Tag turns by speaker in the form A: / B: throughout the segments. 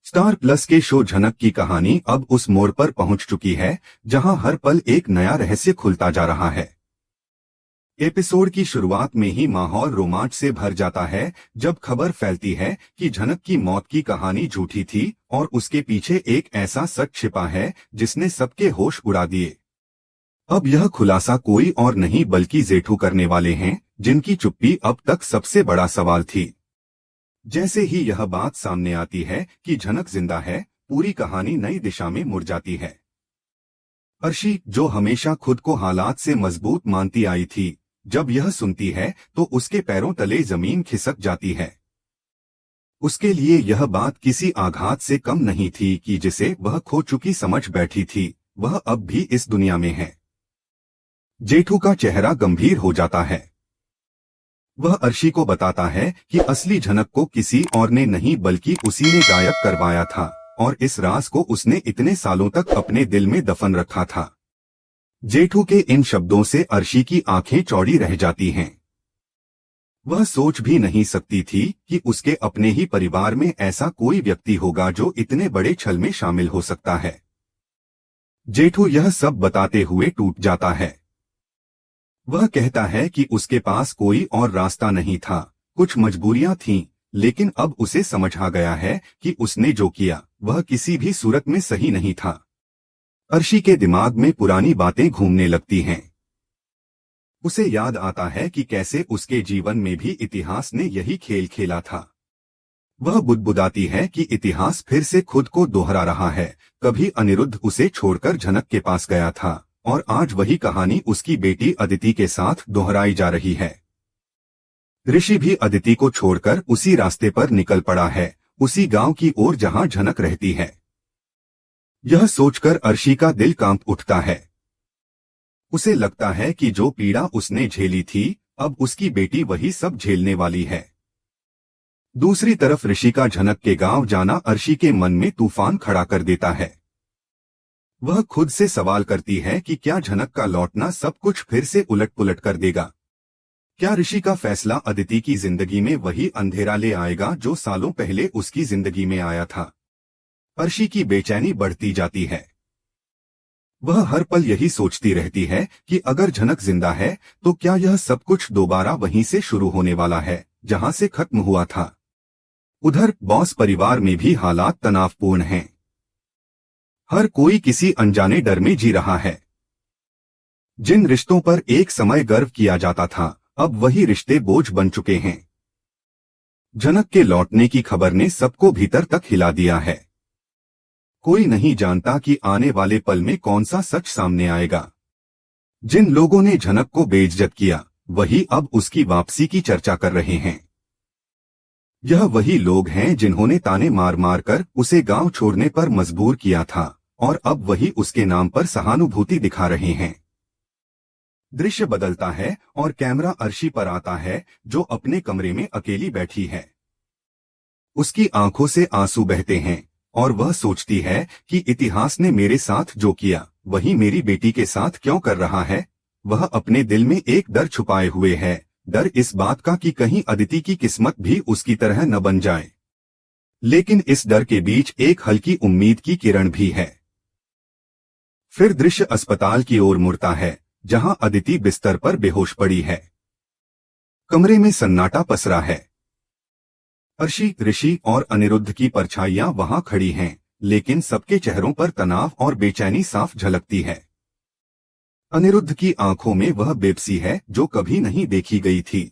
A: Star plus के show झनक की कहानी अब उस मोड़ पर पहुंच चुकी है जहां हर पल एक नया रहस्य खुलता जा रहा है। एपिसोड की शुरुआत में ही माहौल रोमांच से भर जाता है जब खबर फैलती है कि झनक की मौत की कहानी झूठी थी और उसके पीछे एक ऐसा सच छिपा है जिसने सबके होश उड़ा दिए। अब यह खुलासा कोई और नहीं बल्कि जेठू करने वाले हैं, जिनकी चुप्पी अब तक सबसे बड़ा सवाल थी। जैसे ही यह बात सामने आती है कि झनक जिंदा है, पूरी कहानी नई दिशा में मुड़ जाती है। अर्शी, जो हमेशा खुद को हालात से मजबूत मानती आई थी, जब यह सुनती है तो उसके पैरों तले जमीन खिसक जाती है। उसके लिए यह बात किसी आघात से कम नहीं थी कि जिसे वह खो चुकी समझ बैठी थी, वह अब भी इस दुनिया में है। जेठू का चेहरा गंभीर हो जाता है। वह अर्शी को बताता है कि असली झनक को किसी और ने नहीं बल्कि उसी ने गायब करवाया था और इस राज को उसने इतने सालों तक अपने दिल में दफन रखा था। जेठू के इन शब्दों से अर्शी की आंखें चौड़ी रह जाती हैं। वह सोच भी नहीं सकती थी कि उसके अपने ही परिवार में ऐसा कोई व्यक्ति होगा जो इतने बड़े छल में शामिल हो सकता है। जेठू यह सब बताते हुए टूट जाता है। वह कहता है कि उसके पास कोई और रास्ता नहीं था, कुछ मजबूरियां थीं, लेकिन अब उसे समझ आ गया है कि उसने जो किया वह किसी भी सूरत में सही नहीं था। अर्शी के दिमाग में पुरानी बातें घूमने लगती हैं। उसे याद आता है कि कैसे उसके जीवन में भी इतिहास ने यही खेल खेला था। वह बुदबुदाती है कि इतिहास फिर से खुद को दोहरा रहा है। कभी अनिरुद्ध उसे छोड़कर झनक के पास गया था और आज वही कहानी उसकी बेटी अदिति के साथ दोहराई जा रही है। ऋषि भी अदिति को छोड़कर उसी रास्ते पर निकल पड़ा है, उसी गांव की ओर जहां झनक रहती है। यह सोचकर अर्शी का दिल कांप उठता है। उसे लगता है कि जो पीड़ा उसने झेली थी, अब उसकी बेटी वही सब झेलने वाली है। दूसरी तरफ ऋषि का झनक के गांव जाना अर्शी के मन में तूफान खड़ा कर देता है। वह खुद से सवाल करती है कि क्या झनक का लौटना सब कुछ फिर से उलट पुलट कर देगा? क्या ऋषि का फैसला अदिति की जिंदगी में वही अंधेरा ले आएगा जो सालों पहले उसकी जिंदगी में आया था? अर्शी की बेचैनी बढ़ती जाती है। वह हर पल यही सोचती रहती है कि अगर झनक जिंदा है तो क्या यह सब कुछ दोबारा वहीं से शुरू होने वाला है जहां से खत्म हुआ था। उधर बॉस परिवार में भी हालात तनावपूर्ण हैं। हर कोई किसी अनजाने डर में जी रहा है। जिन रिश्तों पर एक समय गर्व किया जाता था, अब वही रिश्ते बोझ बन चुके हैं। झनक के लौटने की खबर ने सबको भीतर तक हिला दिया है। कोई नहीं जानता कि आने वाले पल में कौन सा सच सामने आएगा। जिन लोगों ने झनक को बेइज्जत किया, वही अब उसकी वापसी की चर्चा कर रहे हैं। यह वही लोग हैं जिन्होंने ताने मार मार कर उसे गांव छोड़ने पर मजबूर किया था और अब वही उसके नाम पर सहानुभूति दिखा रहे हैं। दृश्य बदलता है और कैमरा अर्शी पर आता है, जो अपने कमरे में अकेली बैठी है। उसकी आंखों से आंसू बहते हैं और वह सोचती है कि इतिहास ने मेरे साथ जो किया वही मेरी बेटी के साथ क्यों कर रहा है। वह अपने दिल में एक डर छुपाए हुए है, डर इस बात का कि कहीं अदिति की किस्मत भी उसकी तरह न बन जाए। लेकिन इस डर के बीच एक हल्की उम्मीद की किरण भी है। फिर दृश्य अस्पताल की ओर मुड़ता है, जहां अदिति बिस्तर पर बेहोश पड़ी है। कमरे में सन्नाटा पसरा है। अर्शी, ऋषि और अनिरुद्ध की परछाइयां वहां खड़ी हैं, लेकिन सबके चेहरों पर तनाव और बेचैनी साफ झलकती है। अनिरुद्ध की आंखों में वह बेबसी है जो कभी नहीं देखी गई थी।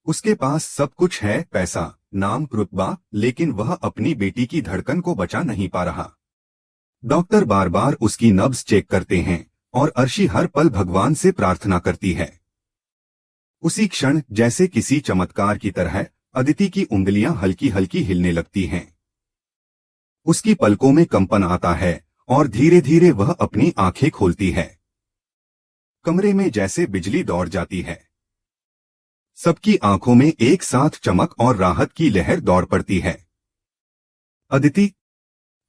A: उसके पास सब कुछ है, पैसा, नाम, रुतबा, लेकिन वह अपनी बेटी की धड़कन को बचा नहीं पा रहा। डॉक्टर बार बार उसकी नब्ज चेक करते हैं और अर्शी हर पल भगवान से प्रार्थना करती है। उसी क्षण जैसे किसी चमत्कार की तरह अदिति की उंगलियां हल्की हल्की हिलने लगती हैं। उसकी पलकों में कंपन आता है और धीरे धीरे वह अपनी आंखें खोलती है। कमरे में जैसे बिजली दौड़ जाती है। सबकी आंखों में एक साथ चमक और राहत की लहर दौड़ पड़ती है। अदिति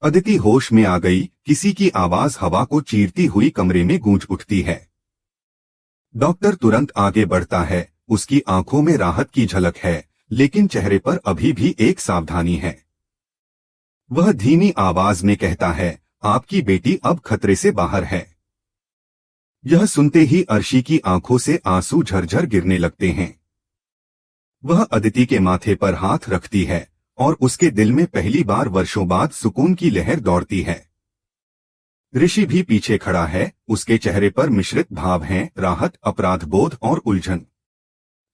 A: अदिति होश में आ गई। किसी की आवाज हवा को चीरती हुई कमरे में गूंज उठती है। डॉक्टर तुरंत आगे बढ़ता है। उसकी आंखों में राहत की झलक है, लेकिन चेहरे पर अभी भी एक सावधानी है। वह धीमी आवाज में कहता है, आपकी बेटी अब खतरे से बाहर है। यह सुनते ही अर्शी की आंखों से आंसू झरझर गिरने लगते हैं। वह अदिति के माथे पर हाथ रखती है और उसके दिल में पहली बार वर्षों बाद सुकून की लहर दौड़ती है। ऋषि भी पीछे खड़ा है, उसके चेहरे पर मिश्रित भाव हैं, राहत, अपराधबोध और उलझन।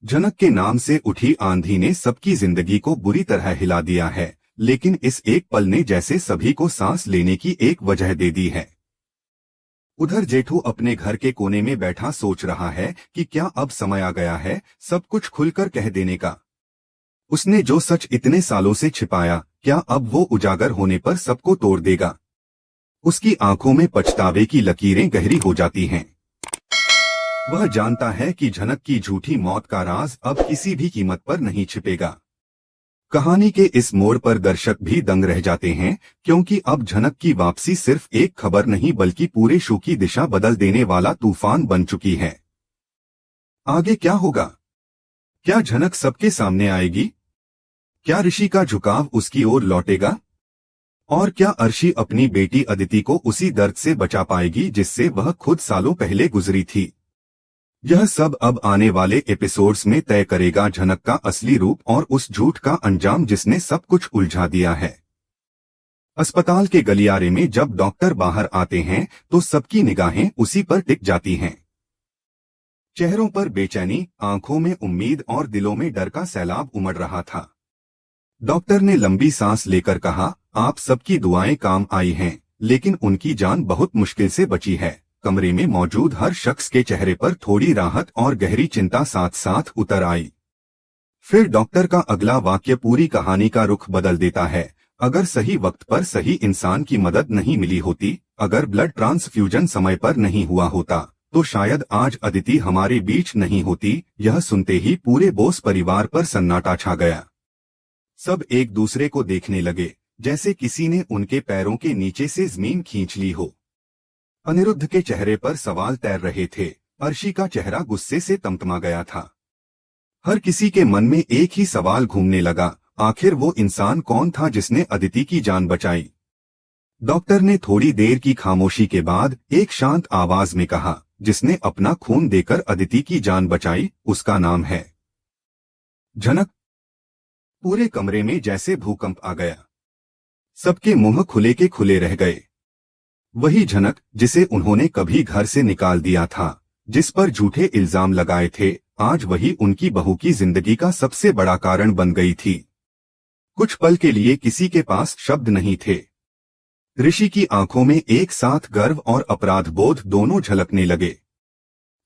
A: झनक के नाम से उठी आंधी ने सबकी जिंदगी को बुरी तरह हिला दिया है, लेकिन इस एक पल ने जैसे सभी को सांस लेने की एक वजह दे दी है। उधर जेठू अपने घर के कोने में बैठा सोच रहा है कि क्या अब समय आ गया है सब कुछ खुलकर कह देने का। उसने जो सच इतने सालों से छिपाया, क्या अब वो उजागर होने पर सबको तोड़ देगा। उसकी आंखों में पछतावे की लकीरें गहरी हो जाती हैं। वह जानता है कि झनक की झूठी मौत का राज अब किसी भी कीमत पर नहीं छिपेगा। कहानी के इस मोड़ पर दर्शक भी दंग रह जाते हैं, क्योंकि अब झनक की वापसी सिर्फ एक खबर नहीं बल्कि पूरे शो की दिशा बदल देने वाला तूफान बन चुकी है। आगे क्या होगा? क्या झनक सबके सामने आएगी? क्या ऋषि का झुकाव उसकी ओर लौटेगा? और क्या अर्शी अपनी बेटी अदिति को उसी दर्द से बचा पाएगी जिससे वह खुद सालों पहले गुजरी थी? यह सब अब आने वाले एपिसोड्स में तय करेगा झनक का असली रूप और उस झूठ का अंजाम जिसने सब कुछ उलझा दिया है। अस्पताल के गलियारे में जब डॉक्टर बाहर आते हैं तो सबकी निगाहें उसी पर टिक जाती हैं। चेहरों पर बेचैनी, आंखों में उम्मीद और दिलों में डर का सैलाब उमड़ रहा था। डॉक्टर ने लंबी सांस लेकर कहा, आप सबकी दुआएं काम आई हैं, लेकिन उनकी जान बहुत मुश्किल से बची है। कमरे में मौजूद हर शख्स के चेहरे पर थोड़ी राहत और गहरी चिंता साथ साथ उतर आई। फिर डॉक्टर का अगला वाक्य पूरी कहानी का रुख बदल देता है। अगर सही वक्त पर सही इंसान की मदद नहीं मिली होती, अगर ब्लड ट्रांसफ्यूजन समय पर नहीं हुआ होता, तो शायद आज अदिति हमारे बीच नहीं होती। यह सुनते ही पूरे बोस परिवार पर सन्नाटा छा गया। सब एक दूसरे को देखने लगे, जैसे किसी ने उनके पैरों के नीचे से जमीन खींच ली हो। अनिरुद्ध के चेहरे पर सवाल तैर रहे थे, अर्शी का चेहरा गुस्से से तमतमा गया था। हर किसी के मन में एक ही सवाल घूमने लगा, आखिर वो इंसान कौन था जिसने अदिति की जान बचाई? डॉक्टर ने थोड़ी देर की खामोशी के बाद एक शांत आवाज में कहा, जिसने अपना खून देकर अदिति की जान बचाई, उसका नाम है झनक। पूरे कमरे में जैसे भूकंप आ गया। सबके मुंह खुले के खुले रह गए। वही झनक जिसे उन्होंने कभी घर से निकाल दिया था, जिस पर झूठे इल्जाम लगाए थे, आज वही उनकी बहू की जिंदगी का सबसे बड़ा कारण बन गई थी। कुछ पल के लिए किसी के पास शब्द नहीं थे। ऋषि की आंखों में एक साथ गर्व और अपराधबोध दोनों झलकने लगे।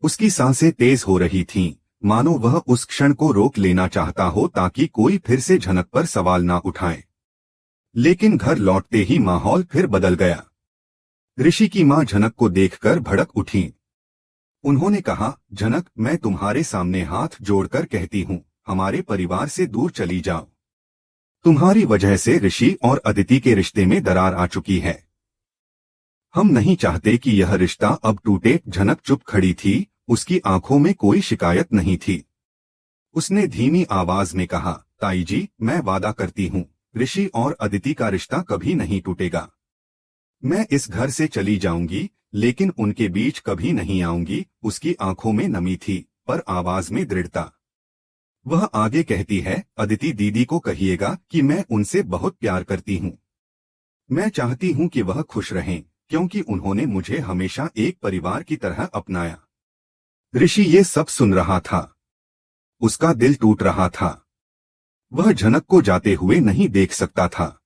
A: उसकी सांसें तेज हो रही थीं, मानो वह उस क्षण को रोक लेना चाहता हो ताकि कोई फिर से झनक पर सवाल ना उठाए। लेकिन घर लौटते ही माहौल फिर बदल गया। ऋषि की मां झनक को देखकर भड़क उठी। उन्होंने कहा, झनक, मैं तुम्हारे सामने हाथ जोड़कर कहती हूँ, हमारे परिवार से दूर चली जाओ। तुम्हारी वजह से ऋषि और अदिति के रिश्ते में दरार आ चुकी है। हम नहीं चाहते कि यह रिश्ता अब टूटे। झनक चुप खड़ी थी, उसकी आंखों में कोई शिकायत नहीं थी। उसने धीमी आवाज में कहा, ताई जी, मैं वादा करती हूँ, ऋषि और अदिति का रिश्ता कभी नहीं टूटेगा। मैं इस घर से चली जाऊंगी, लेकिन उनके बीच कभी नहीं आऊंगी। उसकी आंखों में नमी थी, पर आवाज में दृढ़ता। वह आगे कहती है, अदिति दीदी को कहिएगा कि मैं उनसे बहुत प्यार करती हूँ। मैं चाहती हूँ कि वह खुश रहें, क्योंकि उन्होंने मुझे हमेशा एक परिवार की तरह अपनाया। ऋषि ये सब सुन रहा था। उसका दिल टूट रहा था। वह झनक को जाते हुए नहीं देख सकता था।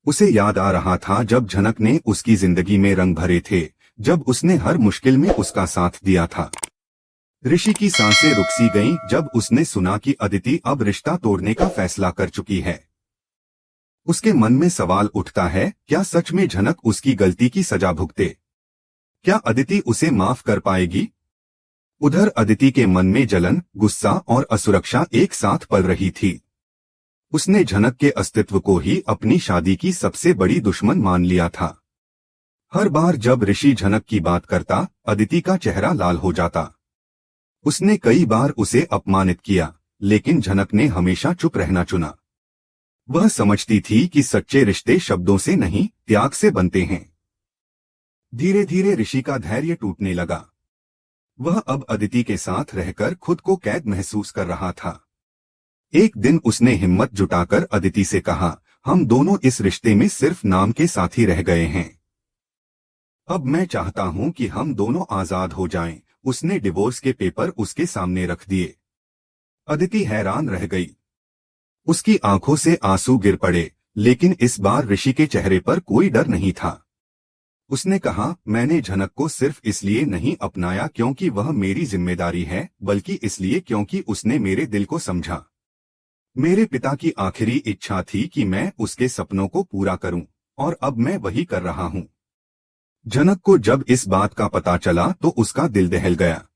A: उसे याद आ रहा था जब झनक ने उसकी जिंदगी में रंग भरे थे, जब उसने हर मुश्किल में उसका साथ दिया था। ऋषि की सांसें रुक सी गईं जब उसने सुना कि अदिति अब रिश्ता तोड़ने का फैसला कर चुकी है। उसके मन में सवाल उठता है, क्या सच में झनक उसकी गलती की सजा भुगते? क्या अदिति उसे माफ कर पाएगी? उधर अदिति के मन में जलन, गुस्सा और असुरक्षा एक साथ पल रही थी। उसने झनक के अस्तित्व को ही अपनी शादी की सबसे बड़ी दुश्मन मान लिया था। हर बार जब ऋषि झनक की बात करता, अदिति का चेहरा लाल हो जाता। उसने कई बार उसे अपमानित किया, लेकिन झनक ने हमेशा चुप रहना चुना। वह समझती थी कि सच्चे रिश्ते शब्दों से नहीं, त्याग से बनते हैं। धीरे धीरे ऋषि का धैर्य टूटने लगा। वह अब अदिति के साथ रहकर खुद को कैद महसूस कर रहा था। एक दिन उसने हिम्मत जुटाकर अदिति से कहा, हम दोनों इस रिश्ते में सिर्फ नाम के साथी रह गए हैं। अब मैं चाहता हूं कि हम दोनों आजाद हो जाएं। उसने डिवोर्स के पेपर उसके सामने रख दिए। अदिति हैरान रह गई। उसकी आंखों से आंसू गिर पड़े, लेकिन इस बार ऋषि के चेहरे पर कोई डर नहीं था। उसने कहा, मैंने झनक को सिर्फ इसलिए नहीं अपनाया क्योंकि वह मेरी जिम्मेदारी है, बल्कि इसलिए क्योंकि उसने मेरे दिल को समझा। मेरे पिता की आखिरी इच्छा थी कि मैं उसके सपनों को पूरा करूं, और अब मैं वही कर रहा हूं। झनक को जब इस बात का पता चला तो उसका दिल दहल गया।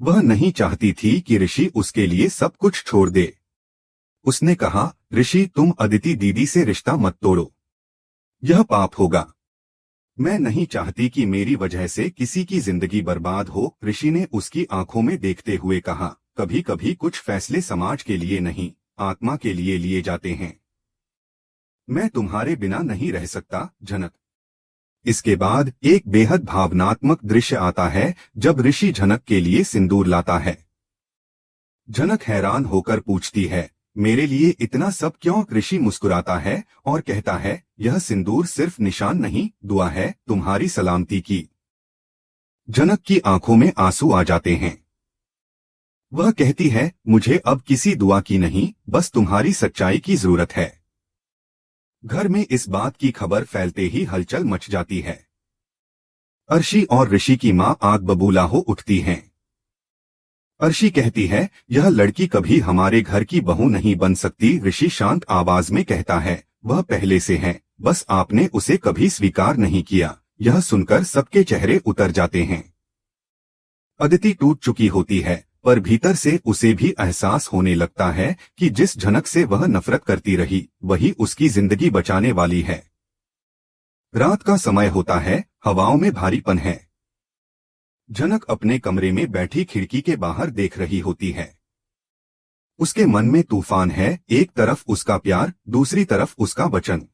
A: वह नहीं चाहती थी कि ऋषि उसके लिए सब कुछ छोड़ दे। उसने कहा, ऋषि, तुम अदिति दीदी से रिश्ता मत तोड़ो। यह पाप होगा। मैं नहीं चाहती कि मेरी वजह से किसी की जिंदगी बर्बाद हो। ऋषि ने उसकी आंखों में देखते हुए कहा, कभी कभी कुछ फैसले समाज के लिए नहीं, आत्मा के लिए लिए जाते हैं। मैं तुम्हारे बिना नहीं रह सकता, झनक। इसके बाद एक बेहद भावनात्मक दृश्य आता है जब ऋषि झनक के लिए सिंदूर लाता है। झनक हैरान होकर पूछती है, मेरे लिए इतना सब क्यों? ऋषि मुस्कुराता है और कहता है, यह सिंदूर सिर्फ निशान नहीं, दुआ है तुम्हारी सलामती की। झनक की आंखों में आंसू आ जाते हैं। वह कहती है, मुझे अब किसी दुआ की नहीं, बस तुम्हारी सच्चाई की जरूरत है। घर में इस बात की खबर फैलते ही हलचल मच जाती है। अर्शी और ऋषि की मां आग बबूला हो उठती हैं। अर्शी कहती है, यह लड़की कभी हमारे घर की बहू नहीं बन सकती। ऋषि शांत आवाज में कहता है, वह पहले से है, बस आपने उसे कभी स्वीकार नहीं किया। यह सुनकर सबके चेहरे उतर जाते हैं। अदिति टूट चुकी होती है, पर भीतर से उसे भी एहसास होने लगता है कि जिस झनक से वह नफरत करती रही, वही उसकी जिंदगी बचाने वाली है। रात का समय होता है, हवाओं में भारीपन है। झनक अपने कमरे में बैठी खिड़की के बाहर देख रही होती है। उसके मन में तूफान है, एक तरफ उसका प्यार, दूसरी तरफ उसका वचन।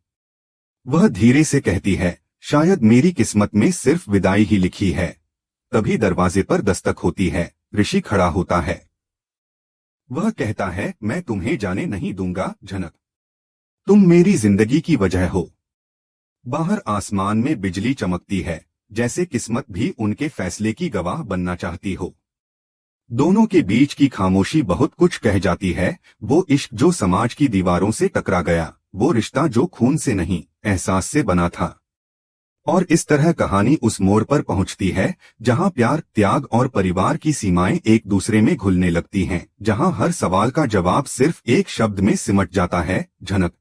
A: वह धीरे से कहती है, शायद मेरी किस्मत में सिर्फ विदाई ही लिखी है। तभी दरवाजे पर दस्तक होती है। ऋषि खड़ा होता है। वह कहता है, मैं तुम्हें जाने नहीं दूंगा झनक। तुम मेरी जिंदगी की वजह हो। बाहर आसमान में बिजली चमकती है, जैसे किस्मत भी उनके फैसले की गवाह बनना चाहती हो। दोनों के बीच की खामोशी बहुत कुछ कह जाती है। वो इश्क जो समाज की दीवारों से टकरा गया, वो रिश्ता जो खून से नहीं, एहसास से बना था। और इस तरह कहानी उस मोड़ पर पहुंचती है जहां प्यार, त्याग और परिवार की सीमाएं एक दूसरे में घुलने लगती हैं, जहां हर सवाल का जवाब सिर्फ एक शब्द में सिमट जाता है, झनक।